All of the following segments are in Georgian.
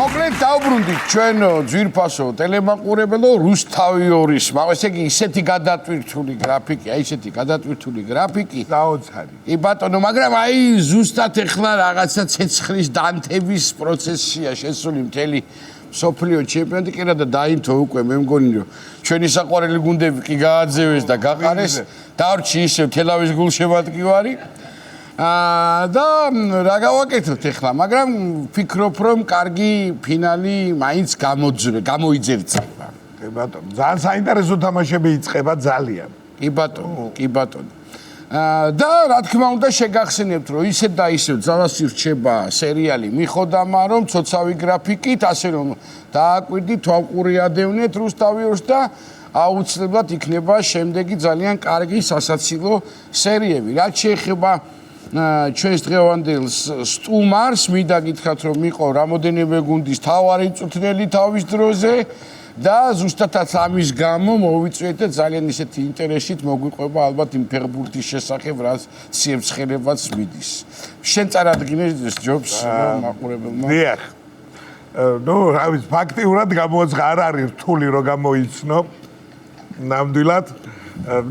მოკლედ დავბრუნდით ჩვენ ძვირფასო ტელემაყურებელო რუსთავი 2-ის, ესე იგი ისეთი გადატვირთული გრაფიკი, დაოცარი. კი ბატონო, მაგრამ აი ზუსტად ეხლა რაღაცა ცეცხლის დანთების პროცესია შესული მთელი სოფლიო ჩემპიონატი კი რა და დაინთო უკვე მე მგონი რომ ჩვენი საყვარელი გუნდები კი გააძევეს და გაყარეს დარჩი ისევ თელავის გულშემატკივარი და რა გავაკეთოთ ეხლა მაგრამ ვფიქრობ რომ კარგი ფინალი მაინც გამოიძერწება კი ბატონო ძალიან საინტერესო თამაშები იწყება ძალიან კი ბატონო და რა თქმა უნდა შეგახსენებთ რომ ისეთ და ისევ ძალას ირჩება სერიალი მიხოდამა რომ ცოცავი გრაფიკით ასე რომ დააკვირდით თვალყური ადევნეთ რუსთავი 2-ს და აუცილებლად იქნება შემდეგი ძალიან კარგი სასაცილო სერიები რაც შეეხება ჩვენს დღევანდელ სტუმარს მინდა გითხრათ რომ იყო რამოდენიმე გუნდის თავარი მწვრთნელი თავის დროზე და ზუსტადაც ამის გამო მოვიწვიეთ და ძალიან ისეთი ინტერესით მოგვიყვება ალბათ იმ ფეხბურთის შესახებ რაც ციებცხელებაც მიდის. შენ წარადგინე ჯობს მაყურებელმა. დიახ. ნუ რა ვიცი ფაქტიურად გამოაცხა არ არის რთული რომ გამოიცნო. ნამდვილად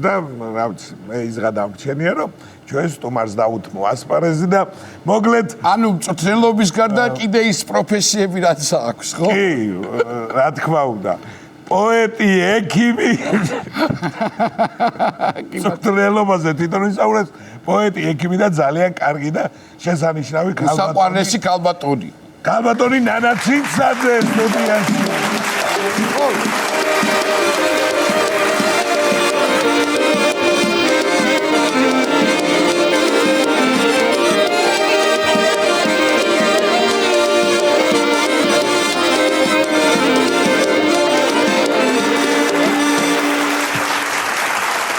და რა ვიცი მე ის გადამრჩენია რომ ჩვენ სტუმარს დაუთმო ასპარეზი და მოკლედ ანუ მწვრთნელობის გარდა კიდე ის პროფესიები რაც აქვს ხო? კი, რა თქმა უნდა. პოეტი, ექიმი. მწვრთნელობაზე თვითონ ვისაუბრეთ, პოეტი, ექიმი და ძალიან კარგი და შესანიშნავი ქალბატონი. საყვარლესი ქალბატონი. ქალბატონი ნანა ცინცაძე სტუდიაში.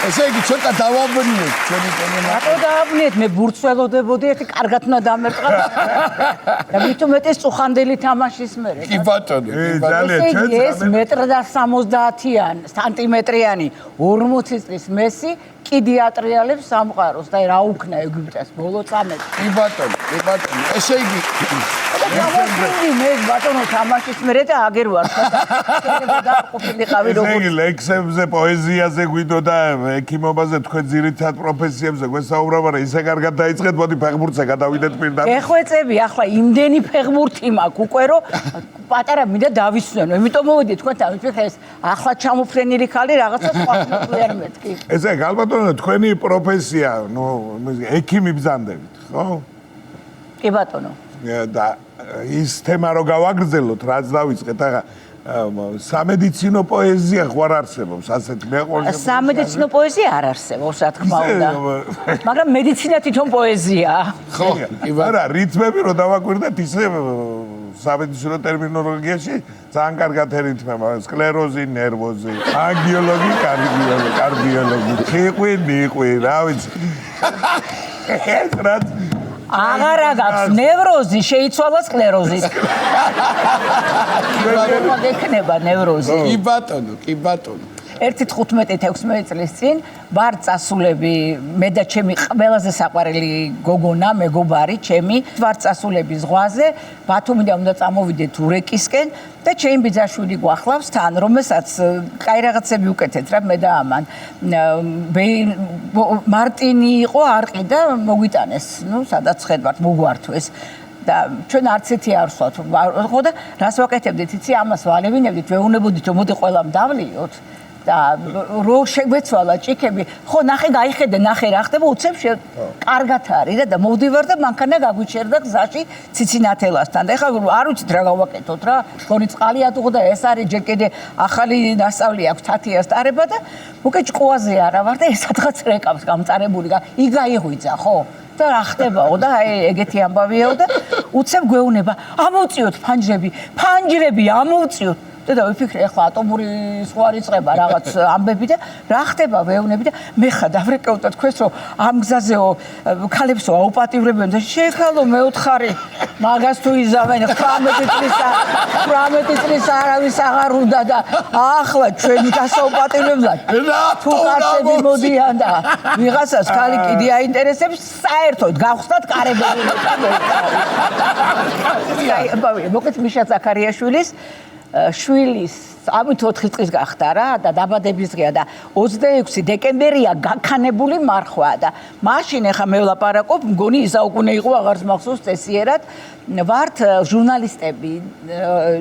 ესე იგი ცოტა დავაბრუნეთ ჩვენი ტელემაყურებელი. რატო დავაბრუნეთ? მე ბურცველოდებოდი ერთი კარგად უნდა დამერწყა. და მით უმეტეს წუხანდელი თამაშის მერე. კი ბატონო, ეს 1.70 სანტიმეტრიანი 40 წლის მესი კიდე ატრიალებს სამყაროს და რა უქნა ეგვიპტეს ბოლო წამეთ. კი ბატონო. ესე იგი მე ბატონო თამაშის მერე და აგერ ვარ. შეიძლება დაყოფილიყავი როგორ. ესე იგი ლექსებზე, პოეზიაზე გვიდო და ექიმობაზე თქვენ ძირითად პროფესიებზე გვესაუბრა, მაგრამ ისე კარგად დაიწყეთ, მოდი ფეხბურთზე გადავიდეთ პირდაპირ. ეხვეწები, ახლა იმდენი ფეხბურთი მაქვს უკვე რომ პატარა მინდა დავიცნო. იმიტომ მოვიდი თქვენთან, ვიფიქრე ეს ახლა ჩამოფრენილი ხალი რაღაცა სხვა ვერ მეთქი. ესე ალბათო თქვენი პროფესია, ნუ ექიმი ბრძანდებით, ხო? კი ბატონო. და ის თემა რო გავაგრძელოთ, რაც დავიწყეთ, ახლა სამედიცინო პოეზია ხო არ არსებობს, ასეთ მე ყოველდღე სამედიცინო პოეზია არ არსებობს, რა თქმა უნდა. მაგრამ მედიცინა თვითონ პოეზიაა. ხო, არა, რითმები რო დავაკვირდეთ, ისე სამედიცინო ტერმინოლოგიაში ძალიან კარგად ერითმება სკლეროზი, ნერვოზი, ანგიოლოგი, კარდიოლოგი, ხვი, რა ვიცი. ეს რაც აღარა გაქვს ნევროზი, შეიცვალა სკლეროზით. როგორ გექნება ნევროზი? კი ბატონო. 1.15-16 წლის წინ ვარ წასულები მე და ჩემი ყველაზე საყვარელი გოგონა, მეგობარი ჩემი ვარ წასულები ზღვაზე, ბათუმიდან უნდა წამოვიდეთ ურეკისკენ და ჩემი ბიძაშვილი გვახლავს თან, რომელსაც კაი რაღაცები უკეთეთ რა მე და ამან. მარტინი იყო არყი და მოგვიტანეს, ნუ სადაც ხედავთ, მოგვართვეს. და ჩვენ არც ერთი არ ვსვათ. ხო და რას ვაკეთებდით, იცი, ამას ვალევინებდით, ვეუბნებოდით რომ მოდი ყველამ დავლიოთ. და რო შეგვეცვალა ჭიქები, ხო ნახე გაიხედე, ნახე რა ხდება, უცებ კარგად არის და მოვდივარ და მანქანა გაგვიჩერდა გზაში ციცინათელასთან. და ეხლა არ ვიცით რა გავაკეთოთ რა, თქვენი წყალი ატუღო და ეს არის ჯერ კიდე ახალი ნასწავლი აქვს თათიას ტარება და უკვე ჭკუაზე არა ვარ და ეს სადღაც რეკავს გამწარებული, იგაიღვიძა, ხო? და რა ხდებაო და აი ეგეთი ამბავიაო და უცებ გვეუნება, ამოვწიოთ ფანჯრები, ამოვწიოთ. და ვიფიქრე ახლა ატომური ზღვარი წება რაღაც ამბები და რა ხდება ვეუბნები და მე ხა დავრეკევდა თქვენს რომ ამ გზაზეო ქალებსო აუპატივრებენ და შეხალო მეუთხარი მაგას თუ იზავენ 18 წლის არავის აღარ უნდა და ახლა ჩვენი გასაუპატივრებლად თუ კაცები მოდიან და ვიღაცას ქალი კიდე აინტერესებს საერთოდ გავხსნათ კარებები მოკეთ მიშა ზაქარიაშვილის შვილის ამით 4 წლის გახდა რა და დაბადების დღეა და 26 დეკემბერია გაქანებული მარხვა და მაშინ ახლა მე ვლაპარაკობ მგონი ისა უკუნე იყო აღარც მახსოვს წესიერად ვართ ჟურნალისტები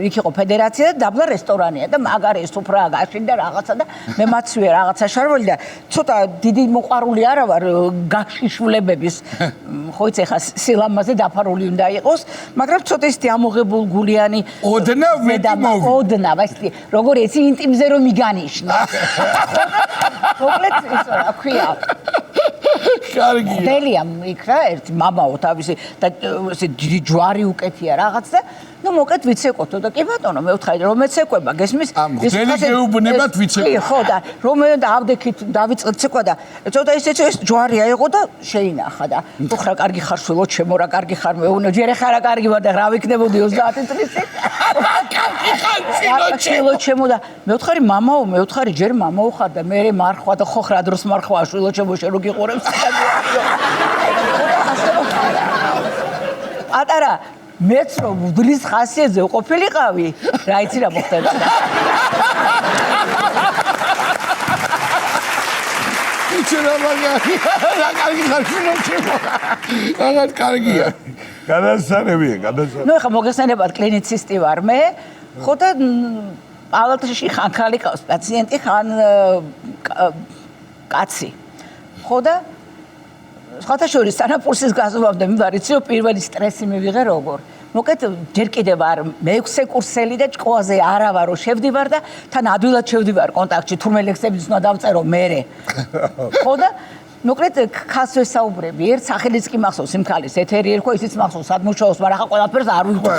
იქ იყო ფედერაცია და დაბლა რესტორანია და მაგარი სუფრა გაშინდა რაღაცა და მე მაცვია რაღაცა შარვალი და ცოტა დიდი მოყვარული არა ვარ გაშიშულებების ხო იცი ახლა სილამაზე დაფარული უნდა იყოს მაგრამ ცოტა ისეთი ამოღებულ გულიანი ოდნავ მეტი მოვიდა ოდნავ ისეთი როგორ ეს ინტიმზე რომ მიგანიშნა მოკლედ ისო რა ქვია კარგია დელიამ იქ რა ერთი მამაო თავისი და ესე დიდი ჯვარი უკეთია რაღაც და ну მოკეთ ვიცეკოთო და კი ბატონო მე ვთხარი რომ მეცეკვება გესმის ის გეუბნებათ ვიცეკო ხო და რომ მე დავდექით დავიწყეთ ცეკვა და ცოტა ისე ეს ჯვარია იყო და შეინახა და ხო რა კარგი ხარ შვილო ჩემო რა კარგი ხარ მეუბნე ჯერ ხარ რა კარგი ვარ და რა ვიქნებოდი 30 წლის კარგი ხარ შვილო ჩემო და მე ვთხარი მამაო მე ვთხარი ჯერ მამაო ხარ და მე მარხვა და ხო რა დროს მარხვა შვილო ჩემო შენ რო გიყურებს პატარა მეც რომ უდრის ხასიათზე უყოფილიყავი რა იცი რა მოხდება იჩერა მაგარი რა კარგი ხარ შვილო ჩემო რაღაც კარგია გადასანებია ნუ ხა მოგესალმებათ კლინიცისტი ვარ მე ხო და პალატაში ხან ხალი ყავს პაციენტი ხან კაცი ხო და სხვათა შორის სანაპიროს გაზომავდა მივარიცი რომ პირველი სტრესი მივიღე როგორ მოკეთ ჯერ კიდევ არ მე-6 კურსელი და ჭკუაზე არა ვარ რომ შევდივარ და თან ადვილად შევდივარ კონტაქტში თურმე ლექსებიც უნდა დავწერო მერე ხო და მოკლედ ხას ვესაუბრები ერთ სახელიც კი მახსოვს იმ ქალის ეთერი ერქვა ისიც მახსოვს სადმუშაობს მაგრამ ხა ყველაფერს არ ვიყვე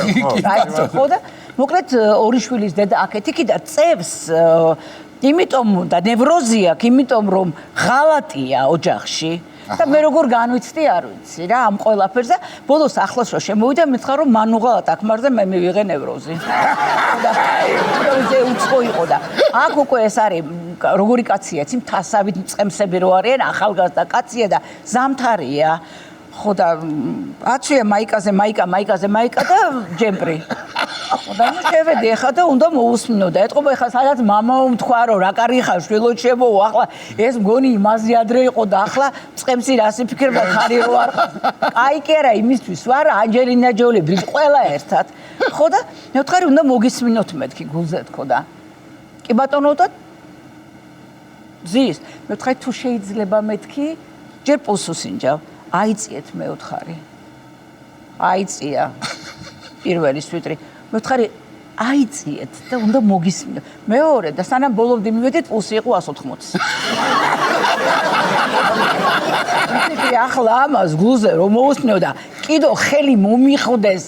ხო და მოკლედ ორი შვილის დედა აქეთ იქი და წევს იმიტომ და ნევროზი აქვს იმიტომ რომ ღალატია ოჯახში და მე როგორ განვიცდი არ ვიცი რა ამ ყველაფერს და ბოლოს ახლოს რომ შემოვიდა მითხრა რომ მანუღალატ აქ მარზე მე მივიღე ნევროზი და ეს უცხო იყო და აქ უკვე ეს არის როგორი კაცია ცი მთასავით მწყემსები რო არიან ახალგაზრდა კაცია და ზამთარია ხო და აცვია მაიკაზე და ჯემპრი ხო და შევედი ახლა და უნდა მოусმინო და ეთყობა ახლა სადაც მამაო თქვა რომ რა კარგი ხარ შვილო ჩემო ახლა ეს მგონი იმაზე ადრე იყო და ახლა წყემსი რას იფიქრება ხარი რო არ აი კი არა იმისთვის ვარ ანჯელინა ჯოლი ყველა ერთად ხო და მე ვთხარი უნდა მოგისმინოთ მეთქი გულზე თქო და კი ბატონო და ზის მე ვთხარი თუ შეიძლება მეთქი ჯერ პულსუსინჯავ აიწიეთ მე ვთხარი აიწია პირველი სვიტრი მე ვთხარი აიწიეთ და უნდა მოგისმინო მეორე და სანამ ბოლომდე მივედით პულსი იყო 180 მე ახლა ამას გულზე რომ მოусმინო და კიდო ხელი მომიხდეს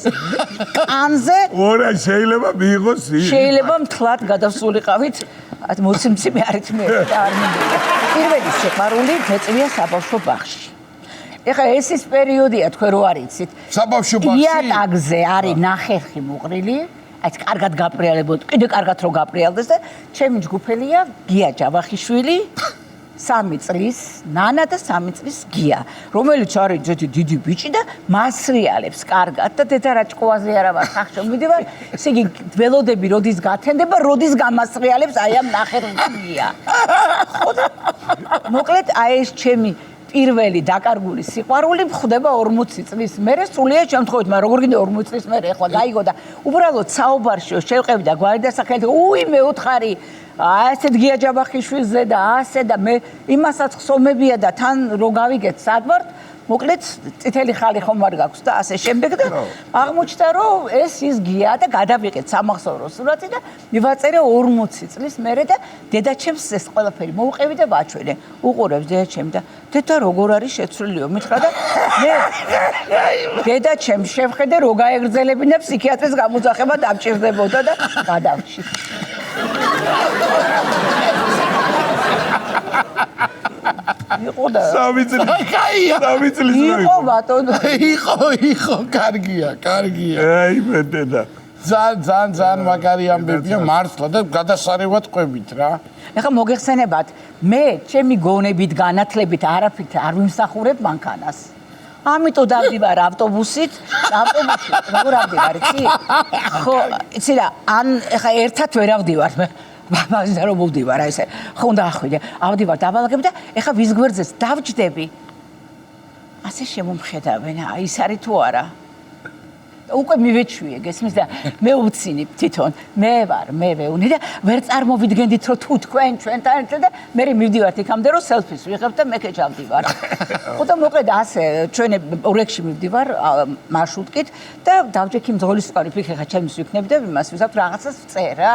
კანზე ორა შეიძლება მიიღოს შეიძლება მთლად გადასულიყავით მოცემციმე არითმე და არ მინდა პირველი შეყვარული მეწვია საბავშვო ბაღში ეხა ეს ის პერიოდია თქვენ რო არიცით საბავშვო ბაღში იატაკზე არის ნახერხი მოყრილი აი კარგად გაპრიალებოდ კიდე კარგად რო გაპრიალდეს და ჩემი ჯგუფელია გია ჯავახიშვილი 3 წლის ნანა და 3 წლის გია რომელიც არის ძეთი დიდი ბიჭი და მასრიალებს კარგად და დედა რაჭკუაზე არა ვარ სახში მიდივარ ესე იგი ველოდები როდის გათენდება როდის გამასრიალებს აი ამ ნახერხი გია ხო და მოკლედ აი ეს ჩემი პირველი დაკარგული სიყვარული ხდება 40 წლის მერე სრულიად შემთხვევით მაგრამ როგორ გინდა 40 წლის მერე ახლა გაიგო და უბრალოდ საუბარშიო შევყევი და გვარდასახელით უი მე უთხარი ასეთ გია ჯავახიშვილზე და ასე და მე იმასაც ხსომებია და თან რო გავიგეთ სად ვართ მოკლედ წითელი ხალი ხომ არ გაქვს და ასე შემდეგ და აღმოჩნდა რომ ეს ის გია და გადავიყეთ სამახსოვრო სურათი და მივაწერე 40 წლის მერე და დედაჩემს ეს ყველაფერი მოუყევი და ვაჩვენე უყურებს დედაჩემ და დედა როგორ არის შეცვლილიო მითხრა და მე დედაჩემ შევხედე რო გაეგრძელებინა ფსიქიატრის გამოძახება დამჭირდებოდა და გადავჭი იყო და სამი წელი კაია. სამი წელი იყო ბატონო. იყო, კარგია. აი მეთედა ძალიან მაგარი ამბებია მართლა და გადასარევად ყვებით რა. ეხლა მოგეხსენებათ, მე ჩემი გონებით, განათლებით არაფრით არ ვიმსახურებ მანქანას. ამიტომ დავდივარ ავტობუსით, როგორ ავდივარ, იცი? ხო, იცი რა, ან ეხლა ერთად ვერ ავდივარ. ბაბაზე რომ მოვდივარ, აი ესე. ხო, უნდა ახვიდე. ავდივარ დავალაგებ და ეხლა ვის გვერდზეც დავჯდები. ასე შემომხედავენ, აი ის არის თუ არა. უკვე მივეჩვიე გესმის და მე უცინი თვითონ მე ვეუნი და ვერ წარმოვიდგენდით რომ თუ თქვენ ჩვენთან ერთად და მე მივდივართ იქამდე რომ სელფის ვიღებ და მე ქეჭავდივარ. ხო და მოკლედ ასე ჩვენ ურეკში მივდივარ მარშრუტკით და დავჭექი მძღოლის სკარი ფიქრე ხა ჩემს ვიქნები და იმას ვიზავთ რაღაცას ვწერა.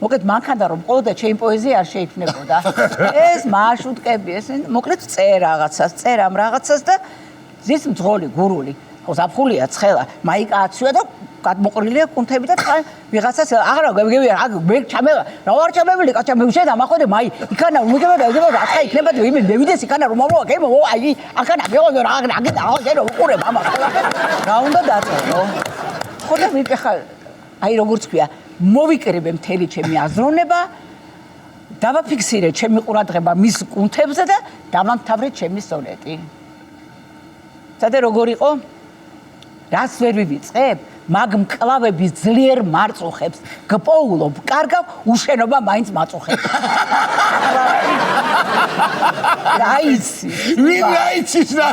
მოკლედ მანქანა რომ ყოლოდა ჩემი პოეზია არ შეიქმნებოდა. ეს მარშრუტკები ეს მოკლედ წერ ამ რაღაცას და ზის მძღოლი გურული ხო ზაფხულია ცხელა მაიკაცია და გადმოყრილია კუნთები და თან ვიღაცას აღარა მე ჩამევა რა ვარ ჩამევილი კაცო მე ვშედა მახვედე მაი იქანა უმიგება და რა იქნება და მე მივიდეს იქანა რომ მოვლა გემო აი აქანა მეღო რა აგეთ აღე რომ უყურებ ამას რა უნდა დაწერო ხო და მიფეხა აი როგორც ქვია მოვიკრიბე მთელი ჩემი აზროვნება დავაფიქსირე ჩემი ყურადღება მის კუნთებზე და დავამთავრე ჩემი სონეტი სადა როგორ იყო რას ვერ ვივიწყებ მაგ მკლავების ძლიერ მარწუხებს გპოულობ კარგავ უშენობა მაინც მაწუხებს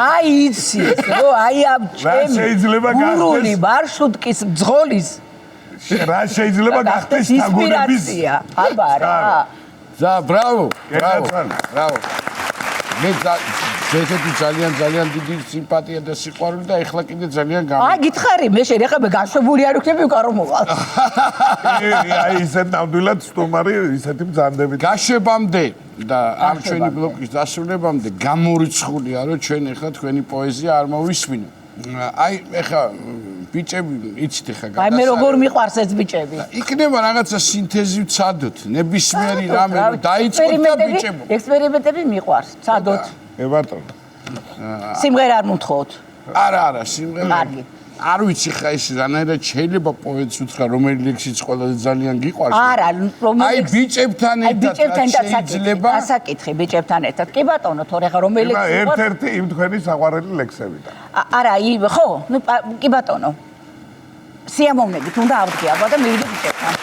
რაიცი რო აი ამ ჩემი გურული მარშრუტკის მძღოლის რა შეიძლება გახდეს თაგურების აბა რა ზა ბრავო მე ესეთი ძალიან დიდი სიმპათია და სიყვარული და ეხლა კიდე ძალიან აი გითხარი მე შენ ეხლა მე გაშვებული არ ვიქნები უკან რომ მოვალ აი ისეთ ნამდვილად სტუმარი ისეთი მძანდებით გაშვებამდე და ამ ჩვენი ბლოკის დასრულებამდე გამორიცხულია რომ ჩვენ ეხლა თქვენი პოეზია არ მოვისმინო აი ეხლა ბიჭები იცით ეხლა აი მე როგორ მიყვარს ეს ბიჭები იქნება რაღაცა სინთეზი ვცადოთ ნებისმიერი რამე რომ დაიწყოთ და ბიჭებო ექსპერიმენტები მიყვარს ვცადოთ ბატონო სიმღერა არ მომთხოვოთ არა სიმღერა არ ვიცი ხა ის რანაირად შეიძლება პოეტს უთხრა რომელი ლექსიც ყველაზე ძალიან გიყვარს არა აი ბიჭებთან ერთად შეიძლება ასაკითხი ბიჭებთან ერთად კი ბატონო თორე ხა რომელი ლექსი ერთ-ერთი იმ თქვენი საყვარელი ლექსებიდან არა ხო ნუ კი ბატონო სიამოვნებით უნდა ავდგე აბა და მივიდე ბიჭებთან